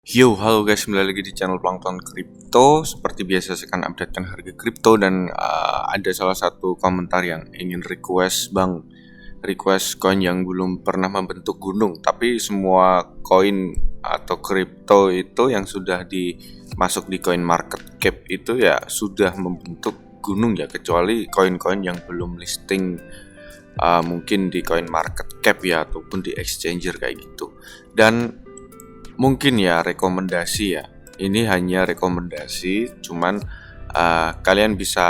Halo guys, kembali lagi di channel Plankton Crypto. Seperti biasa saya akan updatekan harga kripto dan ada salah satu komentar yang ingin request coin yang belum pernah membentuk gunung. Tapi semua koin atau kripto itu yang sudah masuk di coin market cap itu ya sudah membentuk gunung ya, kecuali koin-koin yang belum listing mungkin di coin market cap ya ataupun di exchanger kayak gitu. Dan mungkin ya rekomendasi ya, ini hanya rekomendasi, cuman kalian bisa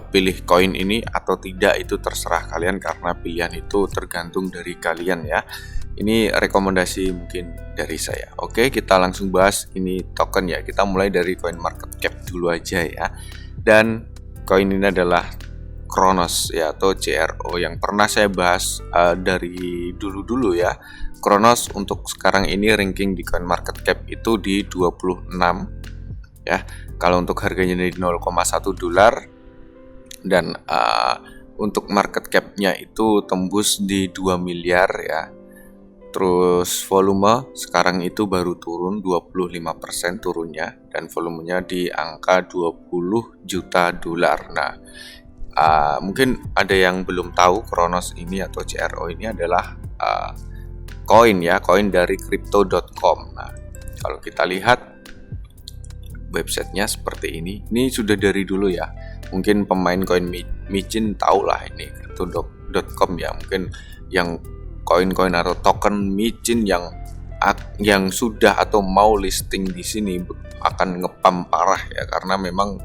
pilih koin ini atau tidak itu terserah kalian, karena pilihan itu tergantung dari kalian ya. Ini rekomendasi mungkin dari saya. Oke, kita langsung bahas ini token ya. Kita mulai dari coin market cap dulu aja ya. Dan koin ini adalah Cronos ya, atau CRO yang pernah saya bahas dari dulu ya. Cronos untuk sekarang ini ranking di coin market cap itu di 26 ya. Kalau untuk harganya di 0,1 dolar dan untuk market cap-nya itu tembus di 2 miliar ya. Terus volume sekarang itu baru turun 25% turunnya, dan volumenya di angka 20 juta dolar. Nah, mungkin ada yang belum tahu, Cronos ini atau CRO ini adalah koin dari crypto.com. Nah, kalau kita lihat websitenya seperti ini sudah dari dulu ya. Mungkin pemain koin micin tahu lah ini crypto.com ya. Mungkin yang koin-koin atau token micin yang sudah atau mau listing di sini akan ngepam parah ya, karena memang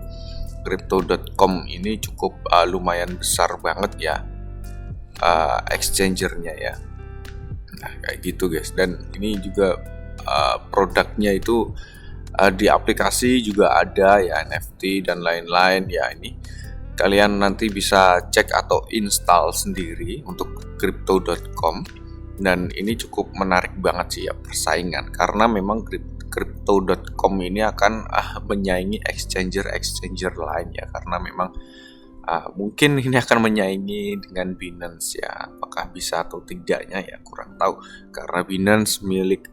crypto.com ini cukup lumayan besar banget ya exchangernya ya. Nah, kayak gitu guys. Dan ini juga produknya itu di aplikasi juga ada ya, NFT dan lain-lain ya. Ini kalian nanti bisa cek atau install sendiri untuk crypto.com, dan ini cukup menarik banget sih ya persaingan, karena memang crypto.com ini akan menyaingi exchanger lain ya, karena memang mungkin ini akan menyaingi dengan Binance ya. Apakah bisa atau tidaknya ya kurang tahu, karena Binance milik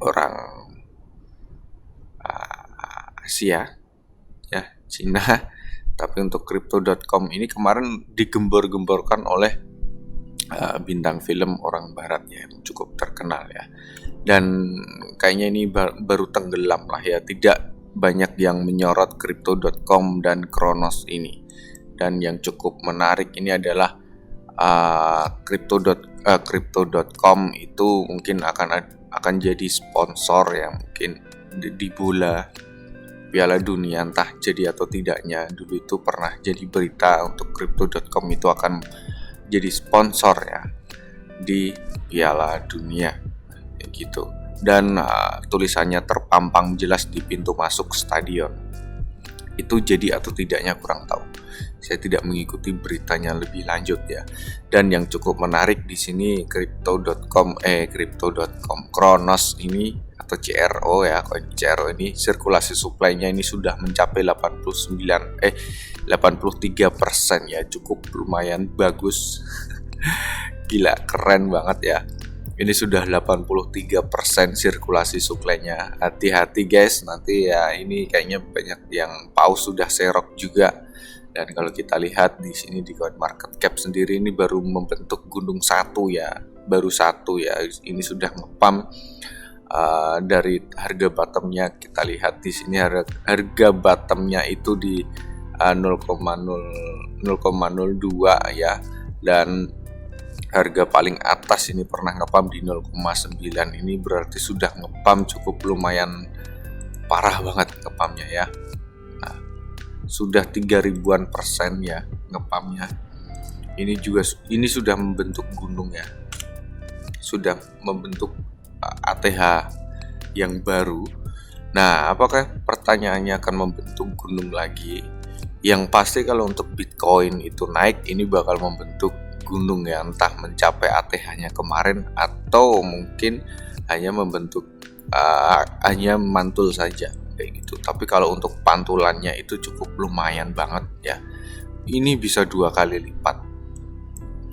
orang Asia ya, Cina. Tapi untuk crypto.com ini kemarin digembor-gemborkan oleh bintang film orang barat ya, yang cukup terkenal ya. Dan kayaknya ini baru tenggelam lah ya, tidak banyak yang menyorot crypto.com dan Cronos ini. Dan yang cukup menarik ini adalah crypto.com itu mungkin akan jadi sponsor ya, mungkin di Piala Dunia, entah jadi atau tidaknya. Dulu itu pernah jadi berita untuk crypto.com itu akan jadi sponsor ya di Piala Dunia kayak gitu. Dan tulisannya terpampang jelas di pintu masuk stadion. Itu jadi atau tidaknya kurang tahu. Saya tidak mengikuti beritanya lebih lanjut ya. Dan yang cukup menarik di sini crypto.com Cronos ini atau CRO ya, koin CRO ini sirkulasi supply-nya ini sudah mencapai 83% ya, cukup lumayan bagus. Gila, keren banget ya. Ini sudah 83% sirkulasi supply-nya. Hati-hati guys, nanti ya ini kayaknya banyak yang paus sudah serok juga. Dan kalau kita lihat di sini di coin market cap sendiri ini baru membentuk gunung satu ya, baru satu ya. Ini sudah ngepam dari harga bottomnya. Kita lihat di sini harga bottomnya itu di 0,02 ya, dan harga paling atas ini pernah ngepam di 0,9. Ini berarti sudah ngepam cukup lumayan parah banget ngepamnya ya. Nah, sudah 3000% ya ngepamnya. Ini sudah membentuk gunung ya, sudah membentuk ATH yang baru. Nah, apakah pertanyaannya akan membentuk gunung lagi? Yang pasti kalau untuk Bitcoin itu naik, ini bakal membentuk gunung ya, entah mencapai ATH-nya kemarin atau mungkin hanya membentuk hanya mantul saja kayak gitu. Tapi kalau untuk pantulannya itu cukup lumayan banget ya. Ini bisa 2 kali lipat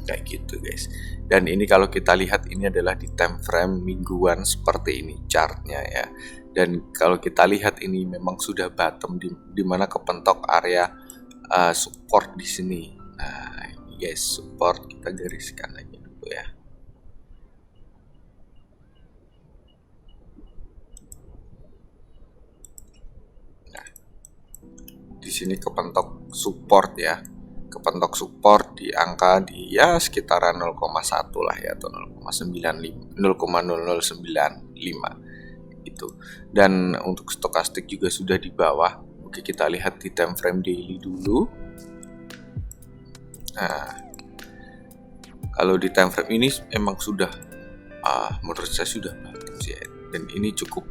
kayak gitu guys. Dan ini kalau kita lihat ini adalah di time frame mingguan seperti ini chartnya ya. Dan kalau kita lihat ini memang sudah bottom di mana kepentok area support di sini. Nah, yes, support kita gariskan aja dulu ya. Nah, di sini kepentok support ya. Kepentok support di angka di ya sekitaran 0,1 lah ya, atau 0,0095 gitu. Dan untuk stokastik juga sudah di bawah. Oke, kita lihat di time frame daily dulu. Nah, kalau di time frame ini emang sudah menurut saya sudah bottom sih ya. Dan ini cukup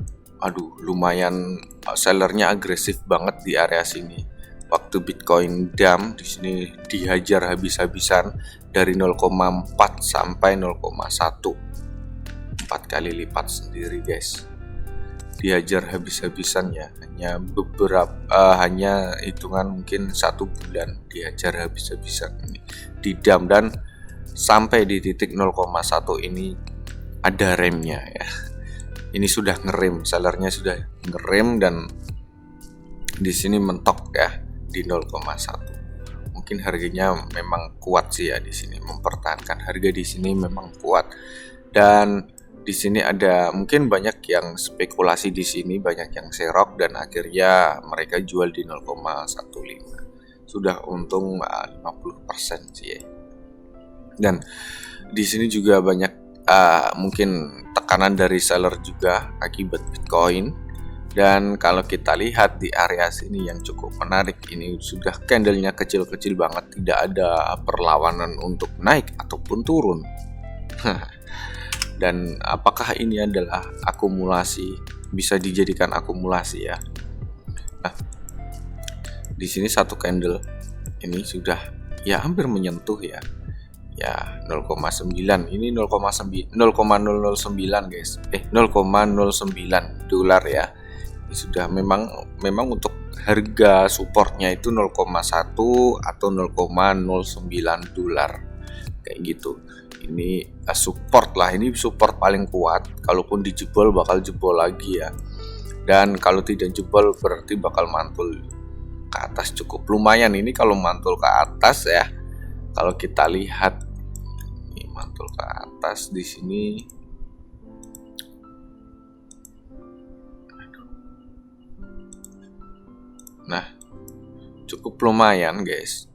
lumayan sellernya agresif banget di area sini. Waktu Bitcoin dump di sini dihajar habis-habisan dari 0,4 sampai 0,1. 4 kali lipat sendiri, guys. Dihajar habis-habisan ya. Hanya hanya hitungan mungkin 1 bulan dihajar habis-habisan ini di dump, dan sampai di titik 0,1 ini ada remnya ya. Ini sudah ngerem, sellernya sudah ngerem dan di sini mentok ya di 0,1. Mungkin harganya memang kuat sih ya di sini, mempertahankan harga di sini memang kuat. Dan di sini ada mungkin banyak yang spekulasi di sini, banyak yang serok dan akhirnya mereka jual di 0,15. Sudah untung 50% sih ya. Dan di sini juga banyak mungkin tekanan dari seller juga akibat Bitcoin. Dan kalau kita lihat di area sini yang cukup menarik, ini sudah candlenya kecil-kecil banget, tidak ada perlawanan untuk naik ataupun turun. Dan apakah ini adalah akumulasi? Bisa dijadikan akumulasi ya. Nah, di sini satu candle ini sudah ya hampir menyentuh ya 0,9. Ini 0,009 guys. 0,09 dolar ya. Ini sudah memang untuk harga supportnya itu 0,1 atau 0,09 dolar kayak gitu. Ini support lah, ini support paling kuat. Kalaupun dijebol bakal jebol lagi ya. Dan kalau tidak jebol berarti bakal mantul ke atas cukup lumayan. Ini kalau mantul ke atas ya. Kalau kita lihat ini mantul ke atas di sini. Nah, cukup lumayan guys.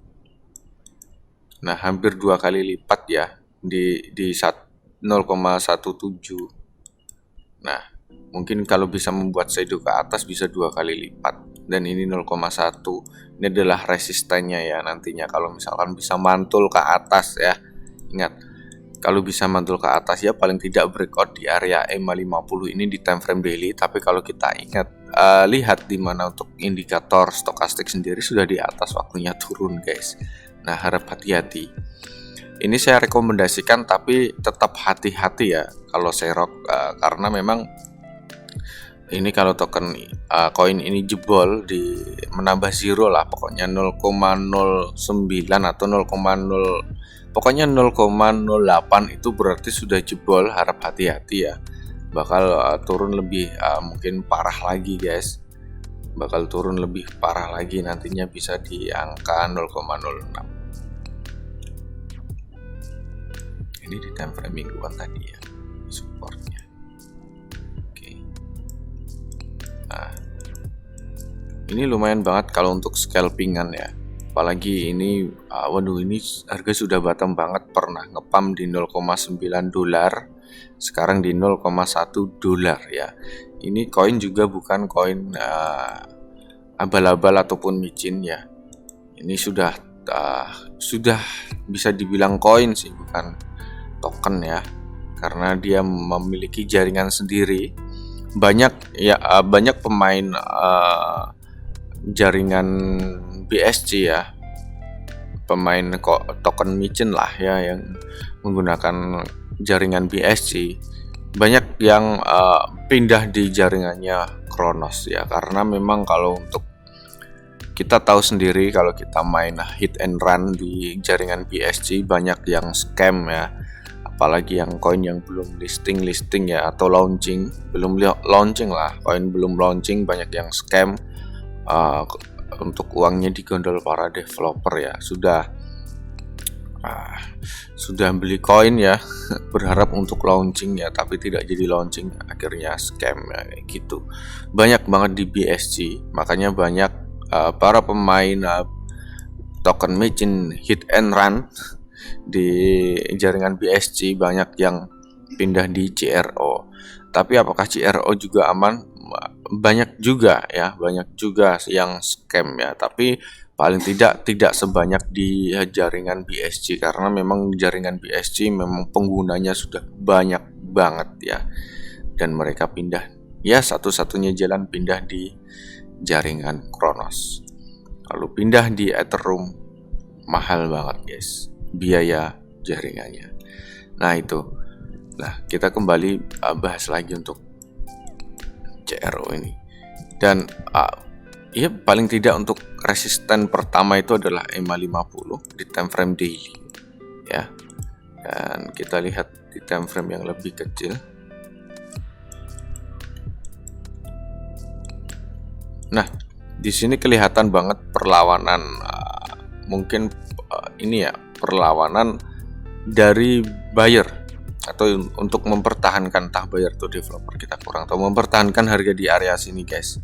Nah, hampir 2 kali lipat ya di 0,17. Nah, mungkin kalau bisa membuat shadow ke atas bisa 2 kali lipat. Dan ini 0,1. Ini adalah resistennya ya nantinya kalau misalkan bisa mantul ke atas ya. Ingat, kalau bisa mantul ke atas ya paling tidak breakout di area EMA50 ini di time frame daily. Tapi kalau kita ingat lihat di mana untuk indikator stokastik sendiri sudah di atas, waktunya turun guys. Nah, harap hati-hati. Ini saya rekomendasikan tapi tetap hati-hati ya kalau serok karena memang ini kalau token koin ini jebol di menambah zero lah, pokoknya 0,09 atau 0,0 pokoknya 0,08 itu berarti sudah jebol. Harap hati-hati ya, bakal turun lebih mungkin parah lagi guys, bakal turun lebih parah lagi nantinya, bisa di angka 0,06. Ini di time frame mingguan tadi ya supportnya. Oke. Nah, ini lumayan banget kalau untuk scalpingan ya. Apalagi ini ini harga sudah bottom banget, pernah ngepam di 0,9 dolar, sekarang di 0,1 dolar ya. Ini koin juga bukan koin abal-abal ataupun micin ya. Ini sudah bisa dibilang koin sih, bukan token ya, karena dia memiliki jaringan sendiri. Banyak pemain jaringan BSC ya, pemain token micin lah ya yang menggunakan jaringan BSC. Banyak yang pindah di jaringannya Kronos ya, karena memang kalau untuk kita tahu sendiri kalau kita main hit and run di jaringan BSC banyak yang scam ya. apalagi yang koin yang belum listing ya, atau belum launching lah, koin belum launching banyak yang scam untuk uangnya digondol para developer ya. Sudah beli koin ya berharap untuk launching ya, tapi tidak jadi launching, akhirnya scam ya, kayak gitu. Banyak banget di BSC, makanya banyak para pemain token machine hit and run di jaringan BSC banyak yang pindah di CRO. Tapi apakah CRO juga aman? Banyak juga yang scam ya, tapi paling tidak sebanyak di jaringan BSC, karena memang jaringan BSC memang penggunanya sudah banyak banget ya, dan mereka pindah ya, satu-satunya jalan pindah di jaringan Cronos. Lalu pindah di Ethereum mahal banget guys biaya jaringannya. Nah itu, kita kembali bahas lagi untuk CRO ini. Dan ya paling tidak untuk resisten pertama itu adalah EMA 50 di time frame daily ya. Dan kita lihat di time frame yang lebih kecil. Nah, di sini kelihatan banget perlawanan perlawanan dari buyer, atau untuk mempertahankan, entah buyer atau developer, kita kurang tahu, mempertahankan harga di area sini guys.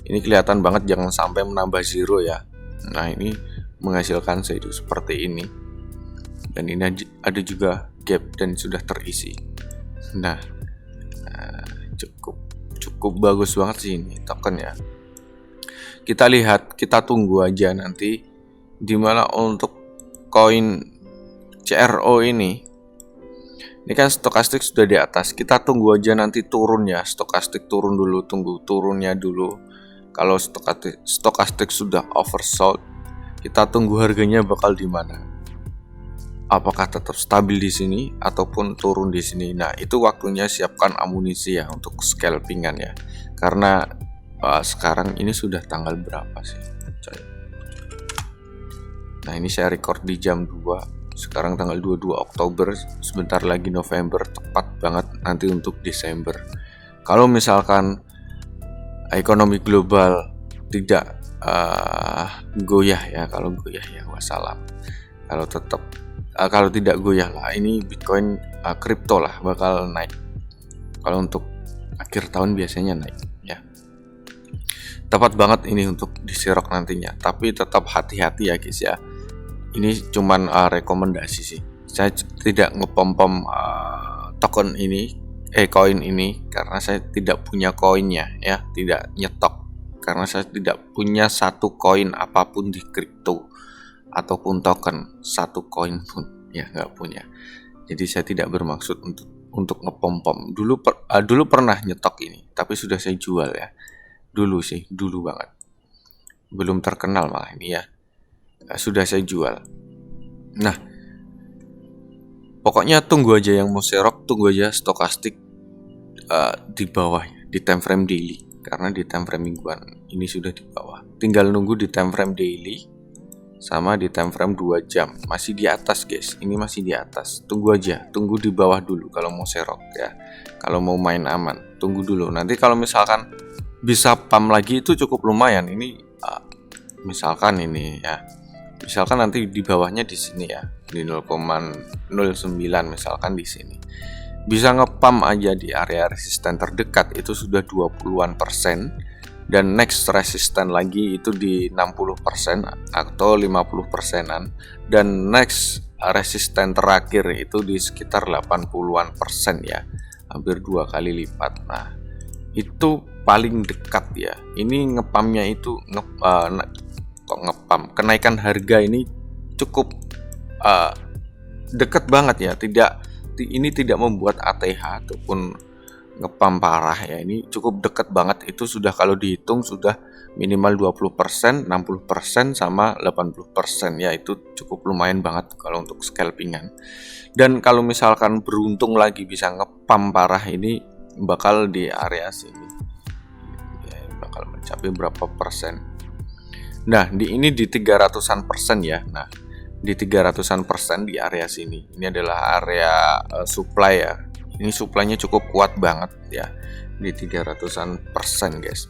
Ini kelihatan banget, jangan sampai menambah zero ya. Nah ini menghasilkan shadow seperti ini, dan ini ada juga gap dan sudah terisi. Nah cukup bagus banget sih ini token ya. Kita lihat, kita tunggu aja nanti dimana untuk koin CRO ini kan stokastik sudah di atas. Kita tunggu aja nanti turun ya, stokastik turun dulu, tunggu turunnya dulu. Kalau stokastik sudah oversold, kita tunggu harganya bakal di mana. Apakah tetap stabil di sini ataupun turun di sini. Nah, itu waktunya siapkan amunisi ya untuk scalpingan ya. Karena sekarang ini sudah tanggal berapa sih? Nah, ini saya record di jam 2. Sekarang tanggal 22 Oktober, sebentar lagi November, tepat banget nanti untuk Desember. Kalau misalkan ekonomi global tidak goyah ya, kalau goyah ya wassalam. Kalau tidak goyah lah, ini Bitcoin kripto lah bakal naik. Kalau untuk akhir tahun biasanya naik ya. Tepat banget ini untuk diserok nantinya, tapi tetap hati-hati ya guys ya. Ini cuman rekomendasi sih. Saya tidak ngepom-pom token ini, koin ini, karena saya tidak punya koinnya ya, tidak nyetok. Karena saya tidak punya satu koin apapun di kripto ataupun token, satu koin pun ya nggak punya. Jadi saya tidak bermaksud untuk ngepom-pom. Dulu pernah nyetok ini, tapi sudah saya jual ya. Dulu banget. Belum terkenal malah ini ya. Sudah saya jual. Nah, pokoknya tunggu aja yang mau serok, tunggu aja stokastik di bawah di time frame daily, karena di time frame mingguan ini sudah di bawah. Tinggal nunggu di time frame daily sama di time frame 2 jam. Masih di atas guys, ini masih di atas. Tunggu di bawah dulu kalau mau serok ya. Kalau mau main aman, tunggu dulu. Nanti kalau misalkan bisa pump lagi itu cukup lumayan. Ini misalkan ini ya. Misalkan nanti di bawahnya di sini ya, di 0,09 misalkan di sini. Bisa ngepump aja di area resisten terdekat itu sudah 20-an%, dan next resisten lagi itu di 60% atau 50%-an, dan next resisten terakhir itu di sekitar 80-an% ya, hampir 2 kali lipat. Nah, itu paling dekat ya. Ini ngepumpnya itu ngepump, kenaikan harga ini cukup dekat banget ya. Ini tidak membuat ATH ataupun ngepump parah ya. Ini cukup dekat banget. Itu sudah kalau dihitung sudah minimal 20%, 60% sama 80% ya. Itu cukup lumayan banget kalau untuk scalpingan. Dan kalau misalkan beruntung lagi bisa ngepump parah, ini bakal di area sini ya, bakal mencapai berapa persen. Nah, ini di 300-an% ya. Nah, di 300% di area sini. Ini adalah area supply ya. Ini supply-nya cukup kuat banget ya, di 300% guys.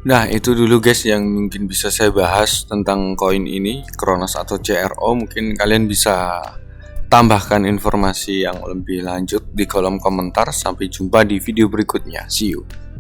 Nah itu dulu guys yang mungkin bisa saya bahas tentang koin ini, Kronos atau CRO. Mungkin kalian bisa tambahkan informasi yang lebih lanjut di kolom komentar. Sampai jumpa di video berikutnya. See you.